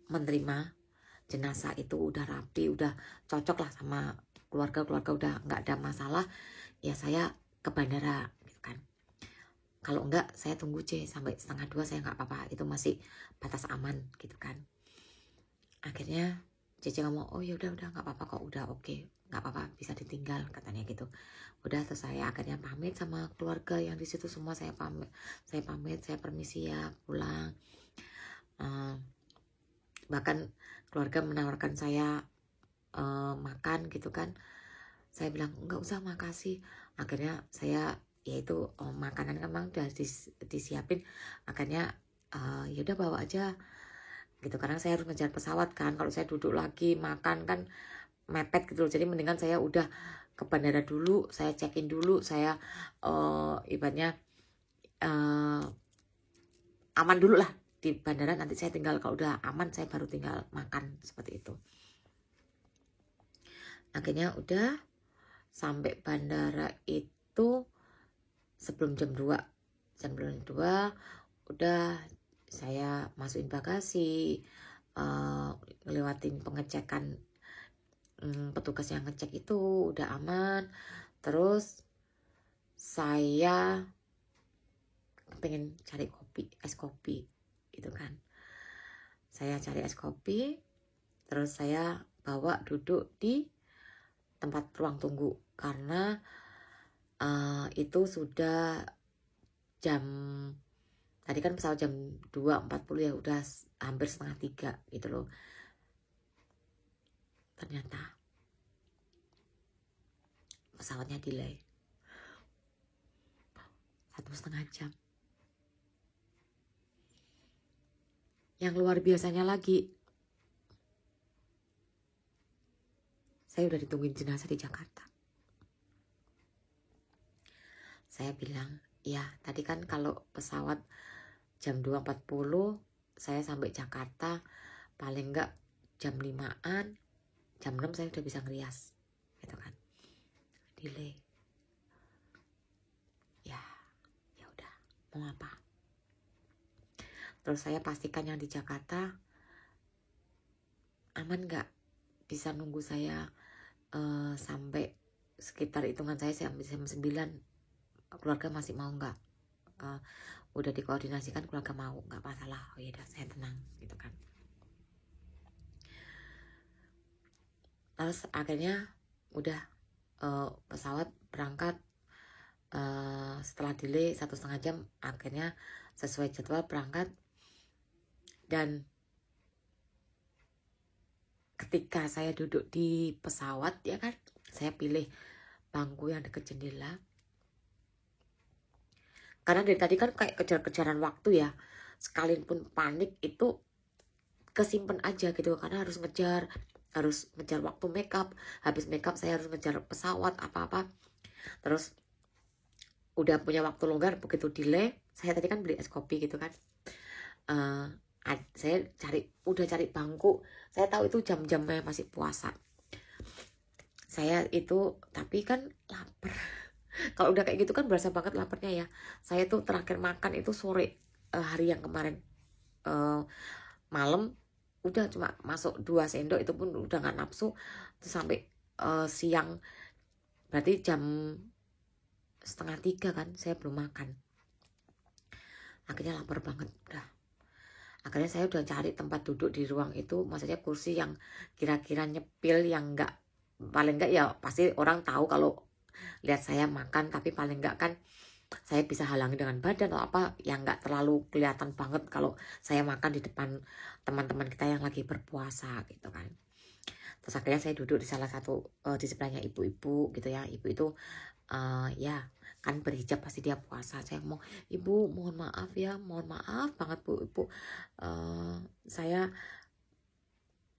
menerima jenazah itu, udah rapi, udah cocok lah sama keluarga udah nggak ada masalah, ya saya ke bandara gitu kan. Kalau enggak saya tunggu sampai 1:30 saya nggak apa-apa, itu masih batas aman gitu kan. Akhirnya Cece ngomong, oh ya udah nggak apa-apa kok, udah oke, nggak apa-apa, bisa ditinggal katanya gitu. Udah, terus saya akhirnya pamit sama keluarga yang di situ semua, saya pamit, saya permisi ya pulang. Bahkan keluarga menawarkan saya makan gitu kan, saya bilang nggak usah makasih. Akhirnya saya yaitu makanan kan memang udah disiapin, akhirnya ya udah bawa aja gitu, karena saya harus ngejar pesawat kan. Kalau saya duduk lagi makan kan mepet gitu loh, jadi mendingan saya udah ke bandara dulu, saya check in dulu, saya ibaratnya aman dulu lah di bandara, nanti saya tinggal kalau udah aman saya baru tinggal makan, seperti itu. Akhirnya udah sampai bandara itu sebelum jam 2 udah saya masukin bagasi, ngelewatin pengecekan, petugas yang ngecek itu udah aman. Terus saya pengen cari es kopi gitu kan, saya cari es kopi, terus saya bawa duduk di tempat ruang tunggu karena itu sudah jam, tadi kan pesawat jam 2.40 ya, udah hampir 2:30 gitu loh. Ternyata pesawatnya delay 1,5 jam. Yang luar biasanya lagi, saya udah ditungguin jenazah di Jakarta. Saya bilang, ya tadi kan kalau pesawat jam 2.40, saya sampai Jakarta paling enggak jam 5-an, jam 6 saya udah bisa ngerias gitu kan. Delay. Ya udah, mau apa? Terus saya pastikan yang di Jakarta aman nggak, bisa nunggu saya sampai sekitar hitungan saya sampai jam 9, keluarga masih mau nggak? Udah dikoordinasikan, keluarga mau, nggak masalah. Oh ya udah, saya tenang gitu kan. Terus akhirnya udah pesawat berangkat setelah delay 1,5 jam, akhirnya sesuai jadwal berangkat. Dan ketika saya duduk di pesawat ya kan, saya pilih bangku yang dekat jendela, karena dari tadi kan kayak kejar-kejaran waktu ya, sekalipun panik itu kesimpan aja gitu, karena harus ngejar waktu makeup, habis makeup saya harus ngejar pesawat apa-apa. Terus udah punya waktu longgar, begitu delay, saya tadi kan beli es kopi gitu kan, saya udah cari bangku, saya tahu itu jam-jamnya masih puasa, saya itu tapi kan lapar. Kalau udah kayak gitu kan berasa banget laparnya ya. Saya tuh terakhir makan itu sore, hari yang kemarin, malam udah cuma masuk 2 sendok, itu pun udah nggak nafsu. Terus sampai siang, berarti jam 2:30 kan saya belum makan. Akhirnya lapar banget udah. Akhirnya saya udah cari tempat duduk di ruang itu, maksudnya kursi yang kira-kira nyepil, yang nggak, paling nggak ya pasti orang tahu kalau lihat saya makan, tapi paling nggak kan saya bisa halangi dengan badan atau apa, yang nggak terlalu kelihatan banget kalau saya makan di depan teman-teman kita yang lagi berpuasa gitu kan. Terus akhirnya saya duduk di salah satu, di sebelahnya ibu-ibu gitu ya. Ibu itu ya kan berhijab, pasti dia puasa. Saya ngomong, ibu mohon maaf ya, mohon maaf banget bu, ibu, saya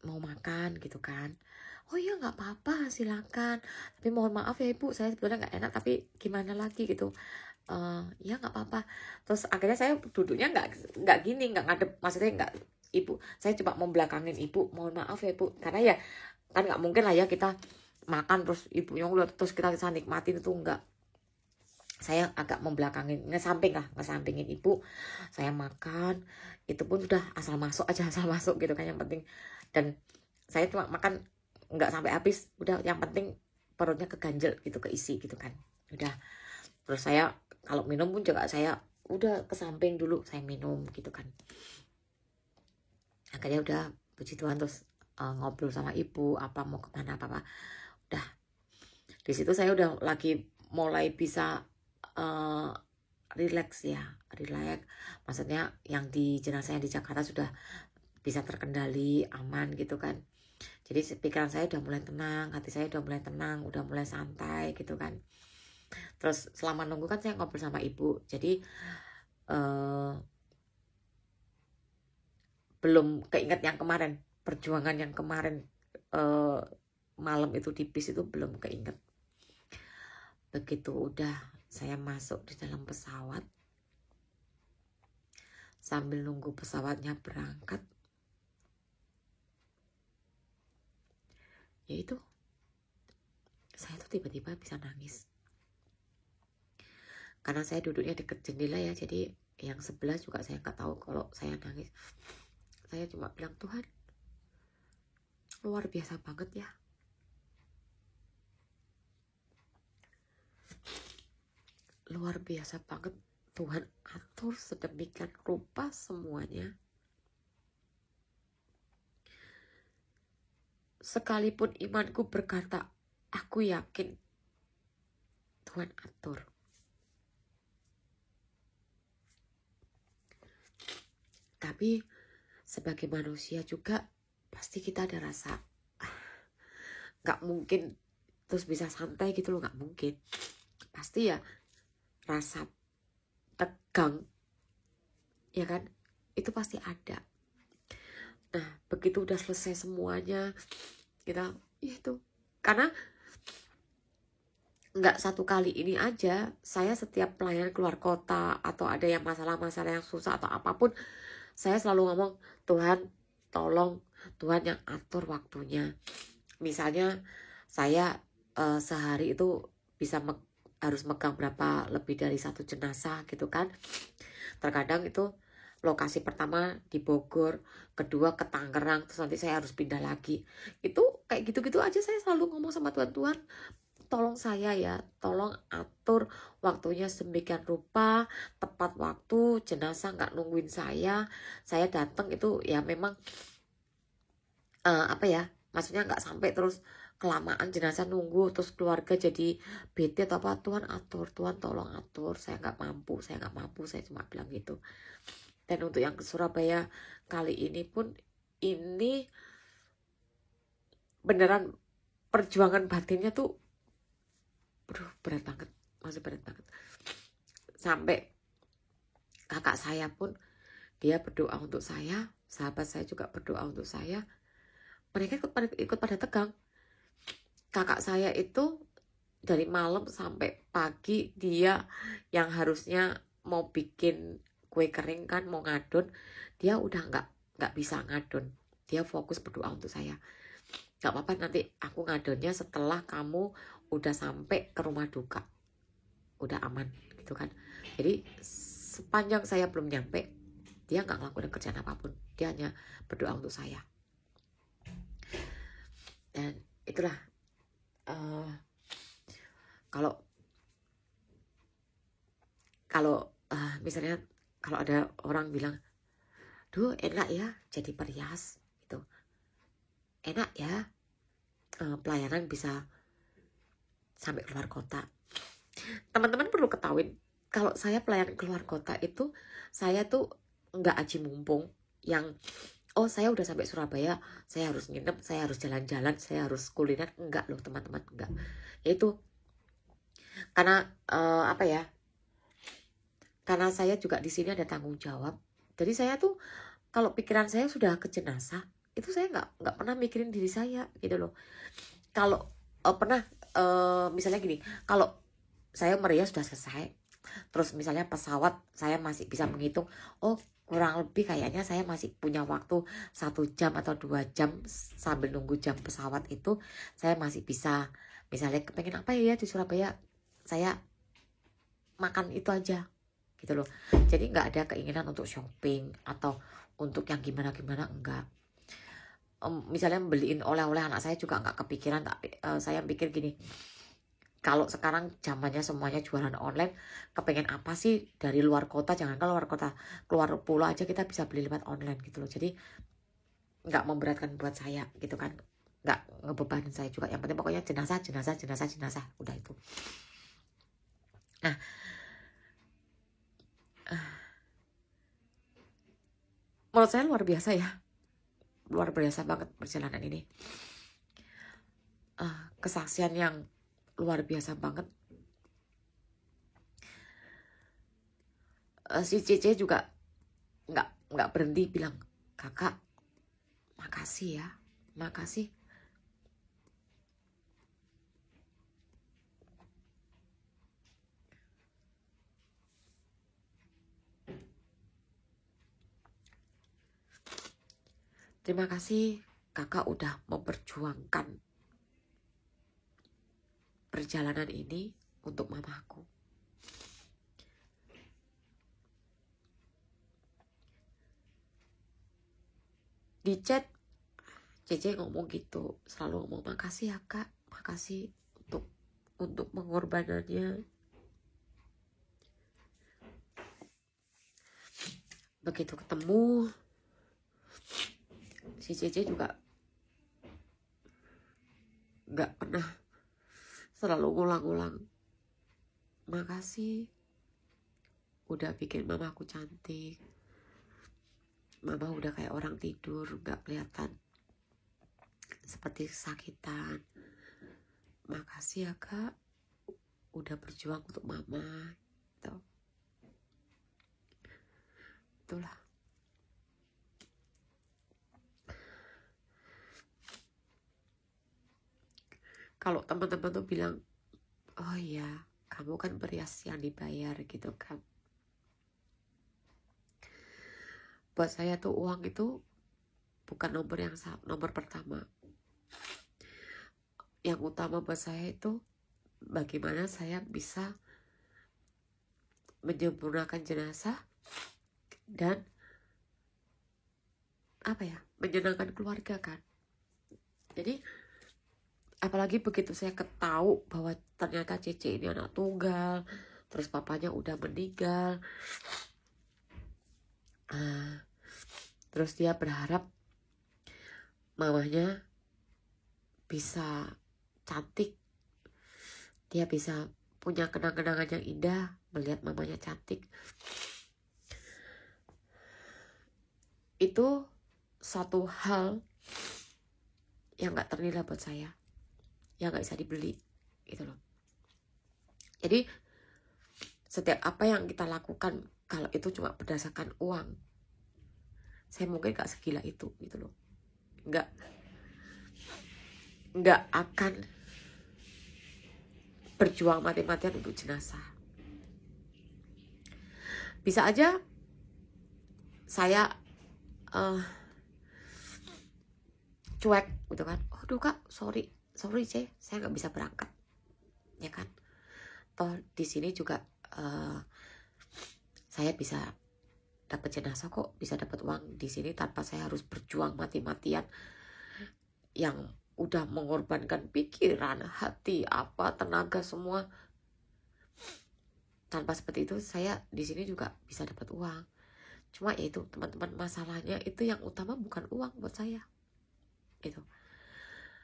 mau makan gitu kan. Oh iya nggak apa-apa, silakan, tapi mohon maaf ya ibu, saya sebenarnya nggak enak, tapi gimana lagi gitu. Ya nggak apa-apa. Terus akhirnya saya duduknya nggak gini, nggak ngadep, maksudnya nggak, ibu, saya coba membelakangin ibu, mohon maaf ya ibu, karena ya kan nggak mungkin lah ya kita makan terus ibunya ngeliat terus kita bisa nikmatin, itu enggak. Saya agak membelakangin, ngesampingin ibu, saya makan, itu pun udah asal masuk aja, asal masuk gitu kan yang penting. Dan saya cuma makan nggak sampai habis, udah yang penting perutnya keganjel gitu, keisi gitu kan, udah. Terus saya kalau minum pun juga saya udah ke samping dulu, saya minum gitu kan. Akhirnya udah, puji Tuhan, terus ngobrol sama ibu, apa mau kemana apa, udah. Di situ saya udah lagi mulai bisa relax ya, relax. Maksudnya yang di jenazah yang di Jakarta sudah bisa terkendali, aman gitu kan. Jadi pikiran saya udah mulai tenang, hati saya udah mulai tenang, udah mulai santai gitu kan. Terus selama nunggu kan saya ngobrol sama ibu, jadi belum keinget yang kemarin, perjuangan yang kemarin, malam itu di bis itu belum keinget. Begitu udah saya masuk di dalam pesawat, sambil nunggu pesawatnya berangkat, yaitu saya tuh tiba-tiba bisa nangis. Karena saya duduknya deket jendela ya, jadi yang sebelah juga saya nggak tahu kalau saya nangis. Saya cuma bilang, Tuhan, luar biasa banget ya. Luar biasa banget, Tuhan atur sedemikian rupa semuanya. Sekalipun imanku berkata, aku yakin, Tuhan atur. Tapi sebagai manusia juga pasti kita ada rasa, gak mungkin terus bisa santai gitu loh, gak mungkin. Pasti ya rasa tegang, ya kan, itu pasti ada. Nah begitu udah selesai semuanya, kita itu, karena nggak satu kali ini aja, saya setiap pelayanan keluar kota atau ada yang masalah-masalah yang susah atau apapun, saya selalu ngomong, Tuhan tolong, Tuhan yang atur waktunya. Misalnya saya sehari itu bisa harus megang berapa, lebih dari 1 jenazah gitu kan. Terkadang itu lokasi pertama di Bogor, kedua ke Tangerang, terus nanti saya harus pindah lagi. Itu kayak gitu-gitu aja saya selalu ngomong sama Tuhan, Tuhan tolong saya ya, tolong atur waktunya sedemikian rupa, tepat waktu, jenazah nggak nungguin saya datang itu ya memang apa ya, maksudnya nggak sampai terus kelamaan jenazah nunggu terus keluarga jadi bete atau apa. Tuhan atur, Tuhan tolong atur, saya nggak mampu, saya cuma bilang gitu. Dan untuk yang ke Surabaya kali ini pun, ini beneran perjuangan batinnya tuh berat banget, masih berat banget. Sampai kakak saya pun dia berdoa untuk saya, sahabat saya juga berdoa untuk saya, mereka ikut pada tegang. Kakak saya itu dari malam sampai pagi dia yang harusnya mau bikin kue kering kan, mau ngadon, dia udah nggak bisa ngadon. Dia fokus berdoa untuk saya. Gak apa-apa, nanti aku ngadonnya setelah kamu udah sampai ke rumah duka, udah aman gitu kan. Jadi sepanjang saya belum nyampe, dia nggak ngelakuin kerjaan apapun, dia hanya berdoa untuk saya. Dan itulah kalau misalnya kalau ada orang bilang, duh enak ya jadi perias gitu, enak ya pelayanan bisa sampai keluar kota. Teman-teman perlu ketahuin, kalau saya pelayanan keluar kota itu, saya tuh nggak aji mumpung yang oh saya udah sampai Surabaya, saya harus nginep, saya harus jalan-jalan, saya harus kuliner. Enggak loh teman-teman, enggak. Itu karena apa ya, karena saya juga di sini ada tanggung jawab. Jadi saya tuh kalau pikiran saya sudah ke jenazah, itu saya nggak pernah mikirin diri saya gitu loh. Kalau pernah misalnya gini, kalau saya merias sudah selesai, terus misalnya pesawat saya masih bisa menghitung, oh kurang lebih kayaknya saya masih punya waktu 1 jam atau 2 jam sambil nunggu jam pesawat itu, saya masih bisa, misalnya kepengen apa ya di Surabaya, saya makan itu aja gitu loh. Jadi nggak ada keinginan untuk shopping atau untuk yang gimana-gimana, enggak. Misalnya beliin oleh-oleh anak saya juga nggak kepikiran. Saya pikir gini, kalau sekarang zamannya semuanya jualan online, kepengen apa sih dari luar kota, jangan ke luar kota, keluar pulau aja kita bisa beli lewat online gitu loh. Jadi nggak memberatkan buat saya gitu kan, nggak ngebebanin saya juga. Yang penting pokoknya jenazah, udah itu. Nah menurut saya luar biasa ya, luar biasa banget perjalanan ini. Kesaksian yang luar biasa banget. Si Cece juga nggak berhenti bilang, kakak makasih ya, makasih. Terima kasih kakak udah memperjuangkan perjalanan ini untuk mamaku. Di chat Cece ngomong gitu, selalu ngomong makasih ya kak, makasih untuk pengorbanannya. Begitu ketemu, si Cece juga nggak pernah, selalu ngulang-ngulang, makasih udah bikin mamaku cantik, mama udah kayak orang tidur, nggak kelihatan seperti kesakitan. Makasih ya kak, udah berjuang untuk mama gitu. Itulah. Kalau teman-teman tuh bilang, oh iya kamu kan perias yang dibayar gitu kan, buat saya tuh uang itu bukan nomor pertama. Yang utama buat saya itu bagaimana saya bisa menyempurnakan jenazah dan apa ya, menyenangkan keluarga kan. Jadi apalagi begitu saya ketahui bahwa ternyata Cece ini anak tunggal, terus papanya udah meninggal, terus dia berharap mamanya bisa cantik, dia bisa punya kenang-kenangan yang indah melihat mamanya cantik. Itu satu hal yang gak ternilai buat saya, yang gak bisa dibeli gitu loh. Jadi setiap apa yang kita lakukan, kalau itu cuma berdasarkan uang, saya mungkin gak segila itu gitu loh. Nggak akan berjuang mati-matian untuk jenazah. Bisa aja saya cuek gitu kan, aduh kak sorry C, saya nggak bisa berangkat, ya kan. Toh di sini juga saya bisa dapat jenazah kok, bisa dapat uang di sini tanpa saya harus berjuang mati-matian yang udah mengorbankan pikiran, hati, apa, tenaga semua. Tanpa seperti itu saya di sini juga bisa dapat uang. Cuma ya itu teman-teman, masalahnya itu yang utama bukan uang buat saya gitu.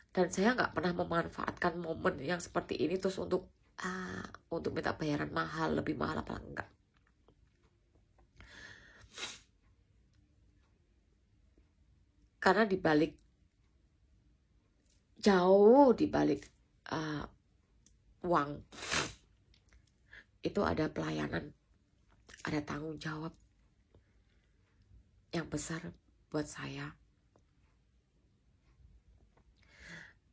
Dan saya nggak pernah memanfaatkan momen yang seperti ini terus untuk minta bayaran mahal, lebih mahal apa enggak. Karena jauh dibalik uang itu ada pelayanan, ada tanggung jawab yang besar buat saya.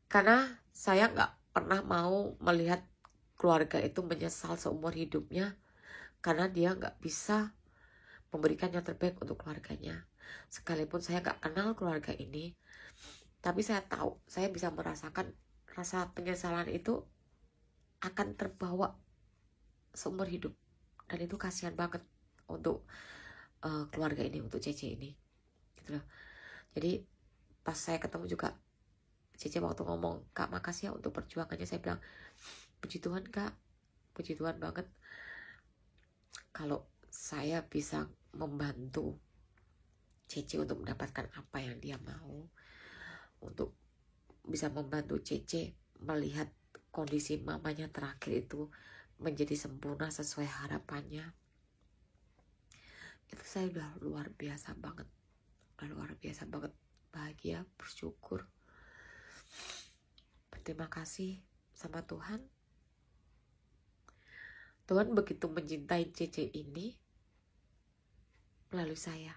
Karena saya nggak pernah mau melihat keluarga itu menyesal seumur hidupnya karena dia nggak bisa memberikan yang terbaik untuk keluarganya. Sekalipun saya nggak kenal keluarga ini, tapi saya tahu, saya bisa merasakan rasa penyesalan itu akan terbawa seumur hidup. Dan itu kasihan banget untuk keluarga ini, untuk Cece ini gitu loh. Jadi pas saya ketemu juga Cece waktu ngomong, kak makasih ya untuk perjuangannya, saya bilang puji Tuhan kak, puji Tuhan banget kalau saya bisa membantu Cece untuk mendapatkan apa yang dia mau, untuk bisa membantu Cece melihat kondisi mamanya terakhir itu menjadi sempurna sesuai harapannya. Itu saya udah luar biasa banget, bahagia, bersyukur, berterima kasih sama Tuhan. Tuhan begitu mencintai Cece ini melalui saya.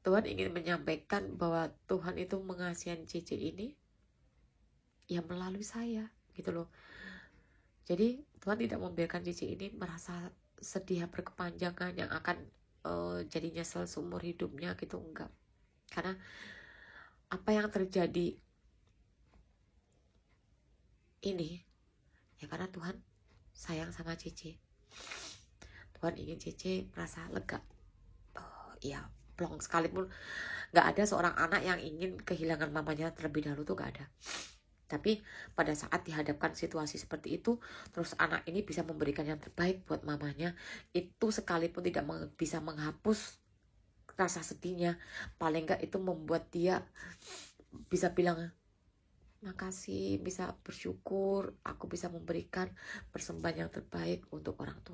Tuhan ingin menyampaikan bahwa Tuhan itu mengasihi Cece ini ya melalui saya gitu loh. Jadi Tuhan tidak membiarkan Cece ini merasa sedih berkepanjangan yang akan jadi nyesel seumur hidupnya gitu, enggak. Karena apa yang terjadi ini ya karena Tuhan sayang sama Cece. Tuhan ingin Cece merasa lega. Ya plong, sekalipun nggak ada seorang anak yang ingin kehilangan mamanya terlebih dahulu, tuh nggak ada. Tapi pada saat dihadapkan situasi seperti itu, terus anak ini bisa memberikan yang terbaik buat mamanya, itu sekalipun tidak bisa menghapus rasa sedihnya, paling nggak itu membuat dia bisa bilang makasih, bisa bersyukur aku bisa memberikan persembahan yang terbaik untuk orang tua